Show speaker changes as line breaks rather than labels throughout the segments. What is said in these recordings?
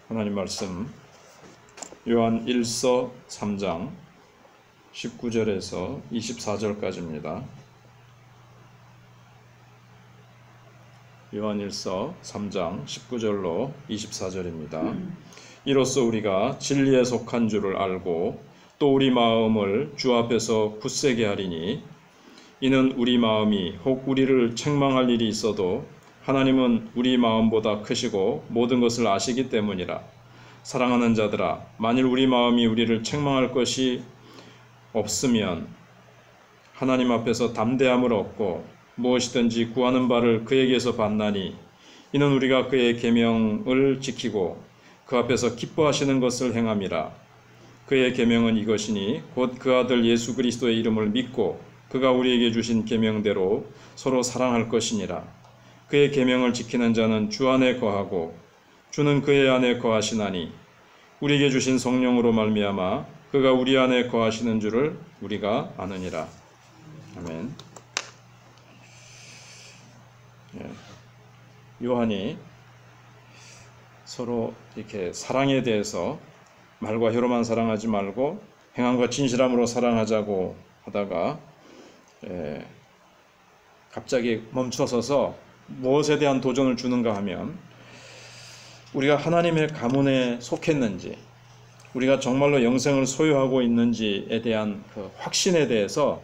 하나님 말씀 요한 1서 3장 19절에서 24절까지입니다. 요한 1서 3장 19절로 24절입니다. 이로써 우리가 진리에 속한 줄을 알고 또 우리 마음을 주 앞에서 굳세게 하리니 이는 우리 마음이 혹 우리를 책망할 일이 있어도 하나님은 우리 마음보다 크시고 모든 것을 아시기 때문이라. 사랑하는 자들아, 만일 우리 마음이 우리를 책망할 것이 없으면 하나님 앞에서 담대함을 얻고 무엇이든지 구하는 바를 그에게서 받나니 이는 우리가 그의 계명을 지키고 그 앞에서 기뻐하시는 것을 행함이라. 그의 계명은 이것이니 곧 그 아들 예수 그리스도의 이름을 믿고 그가 우리에게 주신 계명대로 서로 사랑할 것이니라. 그의 계명을 지키는 자는 주 안에 거하고 주는 그의 안에 거하시나니 우리에게 주신 성령으로 말미암아 그가 우리 안에 거하시는 줄을 우리가 아느니라. 아멘. 요한이 서로 이렇게 사랑에 대해서 말과 혀로만 사랑하지 말고 행함과 진실함으로 사랑하자고 하다가 갑자기 멈춰서서 무엇에 대한 도전을 주는가 하면 우리가 하나님의 가문에 속했는지 우리가 정말로 영생을 소유하고 있는지에 대한 그 확신에 대해서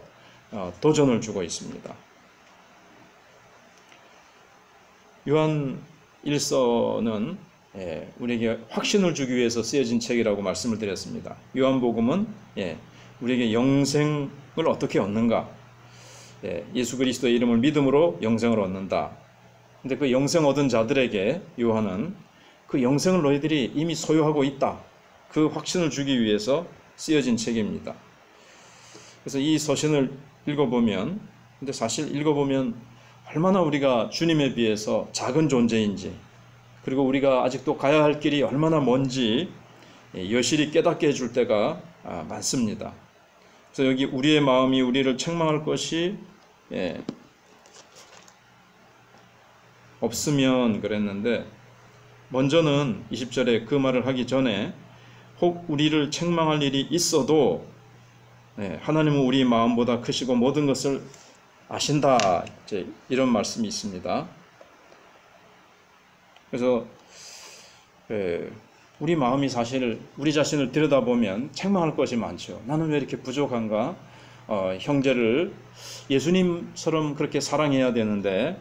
도전을 주고 있습니다. 요한 1서는 우리에게 확신을 주기 위해서 쓰여진 책이라고 말씀을 드렸습니다. 요한복음은 우리에게 영생을 어떻게 얻는가, 예수 그리스도의 이름을 믿음으로 영생을 얻는다. 근데 그 영생 얻은 자들에게 요한은 그 영생을 너희들이 이미 소유하고 있다, 그 확신을 주기 위해서 쓰여진 책입니다. 그래서 이 서신을 읽어보면, 근데 사실 읽어보면 얼마나 우리가 주님에 비해서 작은 존재인지, 그리고 우리가 아직도 가야 할 길이 얼마나 먼지 여실히 깨닫게 해줄 때가 많습니다. 그래서 여기 우리의 마음이 우리를 책망할 것이 없으면 그랬는데, 먼저는 20절에 그 말을 하기 전에 혹 우리를 책망할 일이 있어도 하나님은 우리 마음보다 크시고 모든 것을 아신다, 이런 말씀이 있습니다. 그래서 우리 마음이 사실 우리 자신을 들여다보면 책망할 것이 많죠. 나는 왜 이렇게 부족한가? 형제를 예수님처럼 그렇게 사랑해야 되는데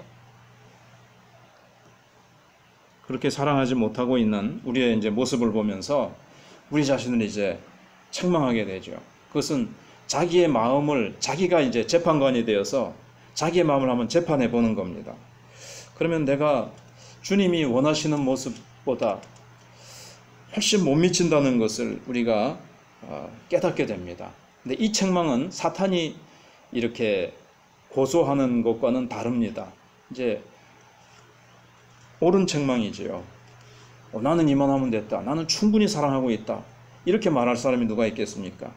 그렇게 사랑하지 못하고 있는 우리의 이제 모습을 보면서 우리 자신을 이제 책망하게 되죠. 그것은 자기의 마음을 자기가 이제 재판관이 되어서 자기의 마음을 한번 재판해 보는 겁니다. 그러면 내가 주님이 원하시는 모습보다 훨씬 못 미친다는 것을 우리가 깨닫게 됩니다. 근데 이 책망은 사탄이 이렇게 고소하는 것과는 다릅니다. 이제 옳은 책망이지요. 나는 이만하면 됐다, 나는 충분히 사랑하고 있다, 이렇게 말할 사람이 누가 있겠습니까?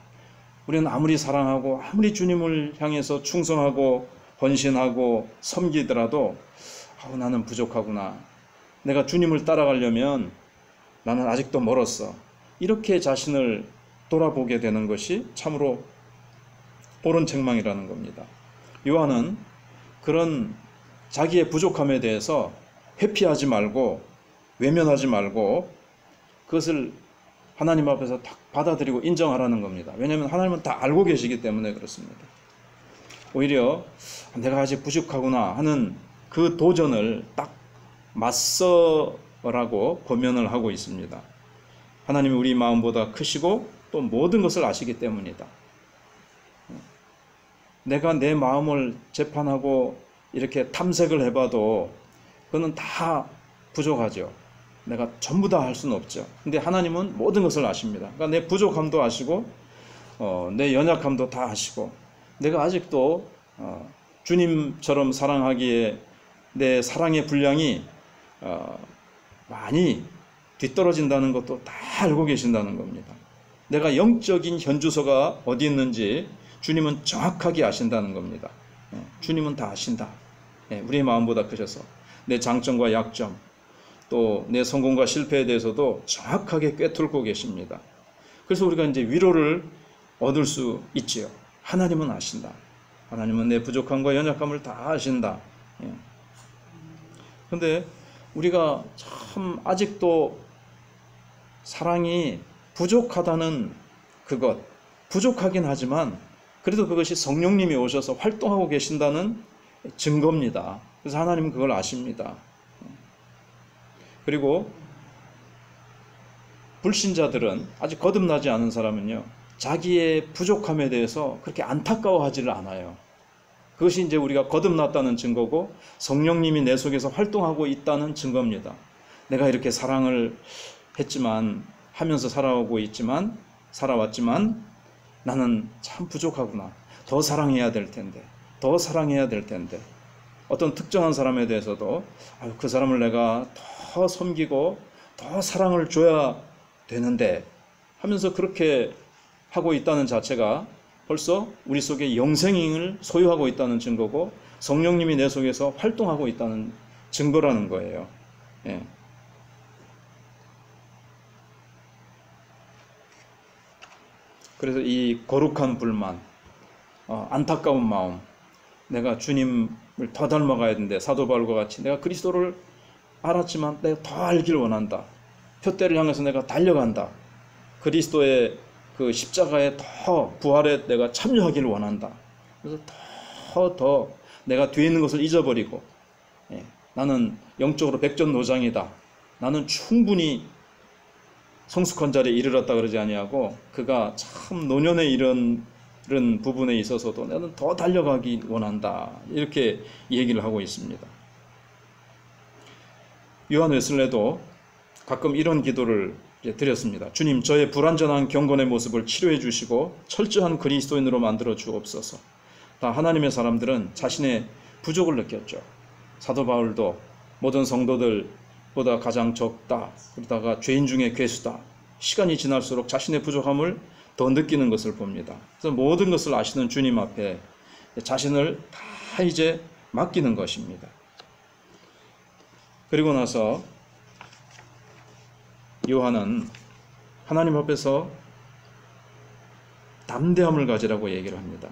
우리는 아무리 사랑하고 아무리 주님을 향해서 충성하고 헌신하고 섬기더라도 나는 부족하구나, 내가 주님을 따라가려면 나는 아직도 멀었어, 이렇게 자신을 돌아보게 되는 것이 참으로 옳은 책망이라는 겁니다. 요한은 그런 자기의 부족함에 대해서 회피하지 말고 외면하지 말고 그것을 하나님 앞에서 딱 받아들이고 인정하라는 겁니다. 왜냐하면 하나님은 다 알고 계시기 때문에 그렇습니다. 오히려 내가 아직 부족하구나 하는 그 도전을 딱 맞서라고 권면을 하고 있습니다. 하나님이 우리 마음보다 크시고 또 모든 것을 아시기 때문이다. 내가 내 마음을 재판하고 이렇게 탐색을 해봐도 그거는 다 부족하죠. 내가 전부 다 할 수는 없죠. 근데 하나님은 모든 것을 아십니다. 그러니까 내 부족함도 아시고 내 연약함도 다 아시고, 내가 아직도 주님처럼 사랑하기에 내 사랑의 분량이 많이 뒤떨어진다는 것도 다 알고 계신다는 겁니다. 내가 영적인 현주소가 어디 있는지 주님은 정확하게 아신다는 겁니다. 주님은 다 아신다. 우리의 마음보다 크셔서 내 장점과 약점, 또 내 성공과 실패에 대해서도 정확하게 꿰뚫고 계십니다. 그래서 우리가 이제 위로를 얻을 수 있지요. 하나님은 아신다. 하나님은 내 부족함과 연약함을 다 아신다. 그런데 우리가 참 아직도 사랑이 부족하다는 그것, 부족하긴 하지만 그래도 그것이 성령님이 오셔서 활동하고 계신다는 증거입니다. 그래서 하나님은 그걸 아십니다. 그리고 불신자들은, 아직 거듭나지 않은 사람은요, 자기의 부족함에 대해서 그렇게 안타까워하지를 않아요. 그것이 이제 우리가 거듭났다는 증거고 성령님이 내 속에서 활동하고 있다는 증거입니다. 내가 이렇게 사랑을 했지만, 하면서 살아왔지만 나는 참 부족하구나. 더 사랑해야 될 텐데, 더 사랑해야 될 텐데. 어떤 특정한 사람에 대해서도 그 사람을 내가 더 섬기고 더 사랑을 줘야 되는데 하면서 그렇게 하고 있다는 자체가 벌써 우리 속에 영생을 소유하고 있다는 증거고 성령님이 내 속에서 활동하고 있다는 증거라는 거예요. 예. 그래서 이 거룩한 불만, 안타까운 마음, 내가 주님을 더 닮아가야 되는데 사도 바울과 같이 내가 그리스도를 알았지만 내가 더 알기를 원한다. 표대를 향해서 내가 달려간다. 그리스도의 그 십자가에 더 부활에 내가 참여하기를 원한다. 그래서 더 내가 뒤에 있는 것을 잊어버리고, 나는 영적으로 백전노장이다. 나는 충분히 성숙한 자리에 이르렀다 그러지 아니하고 그가 참 노년에 이른 부분에 있어서도 나는 더 달려가기 원한다. 이렇게 얘기를 하고 있습니다. 요한 웨슬레도 가끔 이런 기도를 드렸습니다. 주님, 저의 불완전한 경건의 모습을 치료해 주시고 철저한 그리스도인으로 만들어 주옵소서. 다 하나님의 사람들은 자신의 부족을 느꼈죠. 사도 바울도 모든 성도들보다 가장 적다. 그러다가 죄인 중에 괴수다. 시간이 지날수록 자신의 부족함을 더 느끼는 것을 봅니다. 그래서 모든 것을 아시는 주님 앞에 자신을 다 이제 맡기는 것입니다. 그리고 나서 요한은 하나님 앞에서 담대함을 가지라고 얘기를 합니다.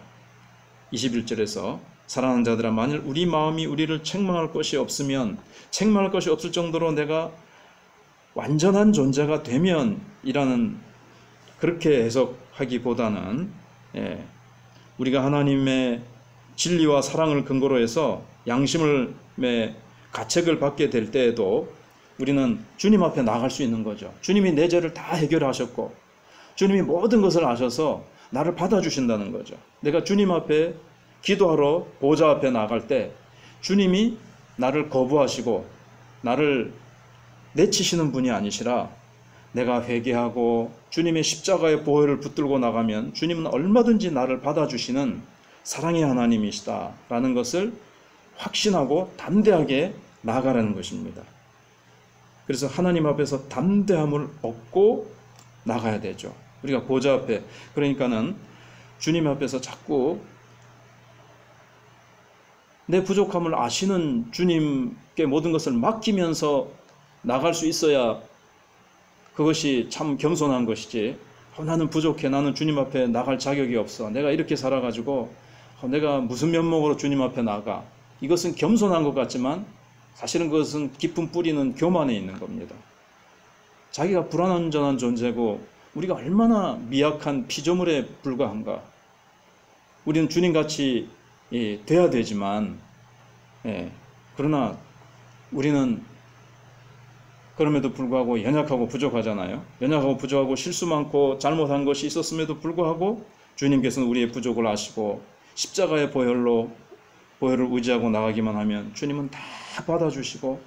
21절에서 사랑하는 자들아, 만일 우리 마음이 우리를 책망할 것이 없으면, 책망할 것이 없을 정도로 내가 완전한 존재가 되면 이라는, 그렇게 해석하기보다는 우리가 하나님의 진리와 사랑을 근거로 해서 양심의 가책을 받게 될 때에도 우리는 주님 앞에 나갈 수 있는 거죠. 주님이 내 죄를 다 해결하셨고 주님이 모든 것을 아셔서 나를 받아주신다는 거죠. 내가 주님 앞에 기도하러 보좌 앞에 나갈 때 주님이 나를 거부하시고 나를 내치시는 분이 아니시라, 내가 회개하고 주님의 십자가의 보혈을 붙들고 나가면 주님은 얼마든지 나를 받아주시는 사랑의 하나님이시다라는 것을 확신하고 담대하게 나아가라는 것입니다. 그래서 하나님 앞에서 담대함을 얻고 나가야 되죠. 우리가 보좌 앞에, 그러니까는 주님 앞에서 자꾸 내 부족함을 아시는 주님께 모든 것을 맡기면서 나갈 수 있어야 그것이 참 겸손한 것이지, 나는 부족해, 나는 주님 앞에 나갈 자격이 없어, 내가 이렇게 살아가지고 내가 무슨 면목으로 주님 앞에 나가, 이것은 겸손한 것 같지만 사실은 그것은 깊은 뿌리는 교만에 있는 겁니다. 자기가 불완전한 존재고 우리가 얼마나 미약한 피조물에 불과한가. 우리는 주님같이 돼야 되지만, 그러나 우리는 그럼에도 불구하고 연약하고 부족하잖아요. 연약하고 부족하고 실수 많고 잘못한 것이 있었음에도 불구하고 주님께서는 우리의 부족을 아시고 십자가의 보혈을 의지하고 나가기만 하면 주님은 다 받아주시고,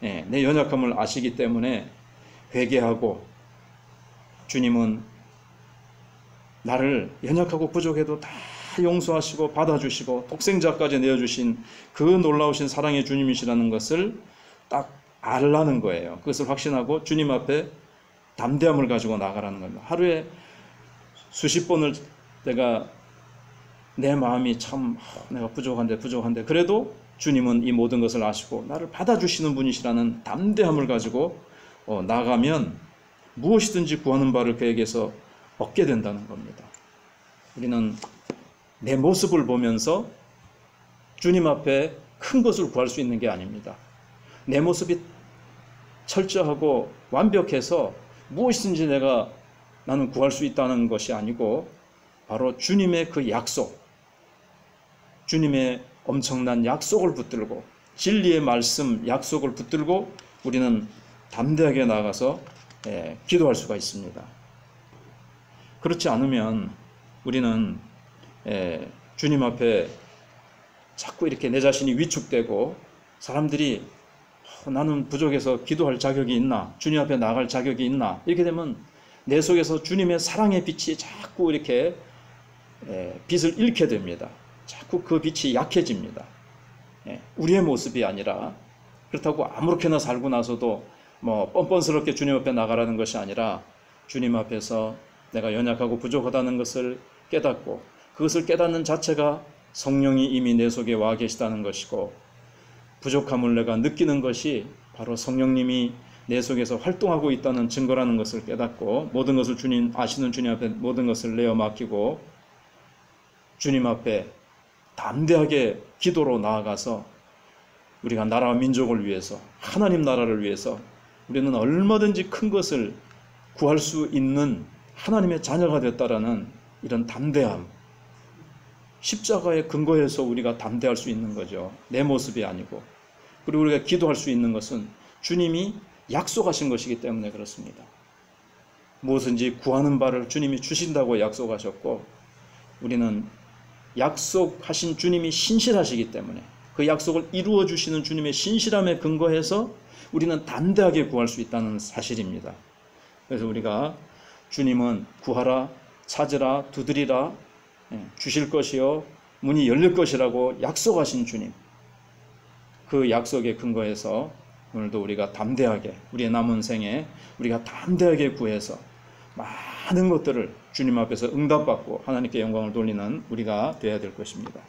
내 연약함을 아시기 때문에 회개하고, 주님은 나를 연약하고 부족해도 다 용서하시고 받아주시고 독생자까지 내어주신 그 놀라우신 사랑의 주님이시라는 것을 딱 알라는 거예요. 그것을 확신하고 주님 앞에 담대함을 가지고 나가라는 겁니다. 하루에 수십 번을 내가 내 마음이 참 내가 부족한데 그래도 주님은 이 모든 것을 아시고 나를 받아주시는 분이시라는 담대함을 가지고 나가면 무엇이든지 구하는 바를 그에게서 얻게 된다는 겁니다. 우리는 내 모습을 보면서 주님 앞에 큰 것을 구할 수 있는 게 아닙니다. 내 모습이 철저하고 완벽해서 무엇이든지 나는 구할 수 있다는 것이 아니고 바로 주님의 그 약속, 주님의 엄청난 약속을 붙들고 진리의 말씀 약속을 붙들고 우리는 담대하게 나가서 기도할 수가 있습니다. 그렇지 않으면 우리는 주님 앞에 자꾸 이렇게 내 자신이 위축되고 사람들이 나는 부족해서 기도할 자격이 있나? 주님 앞에 나갈 자격이 있나? 이렇게 되면 내 속에서 주님의 사랑의 빛이 자꾸 이렇게 빛을 잃게 됩니다. 자꾸 그 빛이 약해집니다. 우리의 모습이 아니라 그렇다고 아무렇게나 살고 나서도 뻔뻔스럽게 주님 앞에 나가라는 것이 아니라 주님 앞에서 내가 연약하고 부족하다는 것을 깨닫고 그것을 깨닫는 자체가 성령이 이미 내 속에 와 계시다는 것이고 부족함을 내가 느끼는 것이 바로 성령님이 내 속에서 활동하고 있다는 증거라는 것을 깨닫고 모든 것을 아시는 주님 앞에 모든 것을 내어 맡기고 주님 앞에 담대하게 기도로 나아가서 우리가 나라와 민족을 위해서 하나님 나라를 위해서 우리는 얼마든지 큰 것을 구할 수 있는 하나님의 자녀가 됐다라는 이런 담대함, 십자가의 근거에서 우리가 담대할 수 있는 거죠. 내 모습이 아니고. 그리고 우리가 기도할 수 있는 것은 주님이 약속하신 것이기 때문에 그렇습니다. 무엇인지 구하는 바를 주님이 주신다고 약속하셨고 우리는 약속하신 주님이 신실하시기 때문에 그 약속을 이루어 주시는 주님의 신실함에 근거해서 우리는 담대하게 구할 수 있다는 사실입니다. 그래서 우리가 주님은 구하라, 찾으라, 두드리라, 주실 것이요 문이 열릴 것이라고 약속하신 주님, 그 약속에 근거해서 오늘도 우리가 담대하게 우리의 남은 생에 우리가 담대하게 구해서 많은 것들을 주님 앞에서 응답받고 하나님께 영광을 돌리는 우리가 되어야 될 것입니다.